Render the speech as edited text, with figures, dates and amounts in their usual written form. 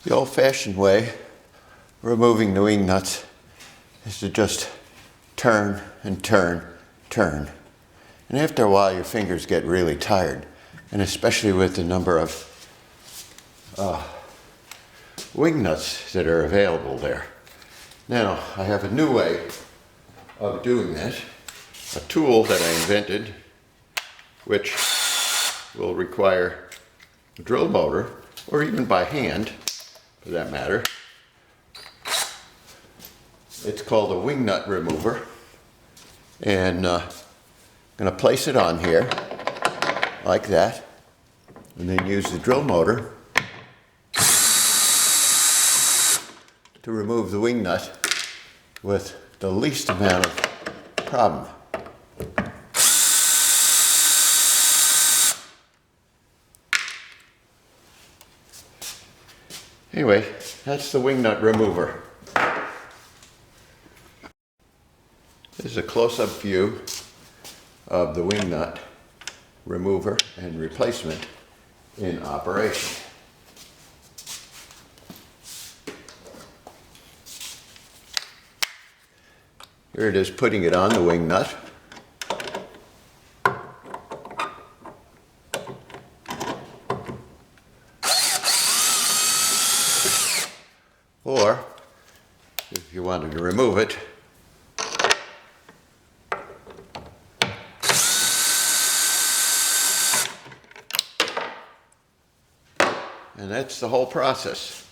The old-fashioned way of removing the wing nuts is to just turn and turn, turn. And after a while your fingers get really tired, and especially with the number of wing nuts that are available there. Now, I have a new way of doing this, a tool that I invented which will require a drill motor, or even by hand for that matter. It's called a wing nut remover, and I'm going to place it on here like that, and then use the drill motor to remove the wing nut with the least amount of problem. Anyway, that's the wing nut remover. This is a close-up view of the wing nut remover and replacement in operation. Here it is putting it on the wing nut. Or, if you wanted to remove it, and that's the whole process.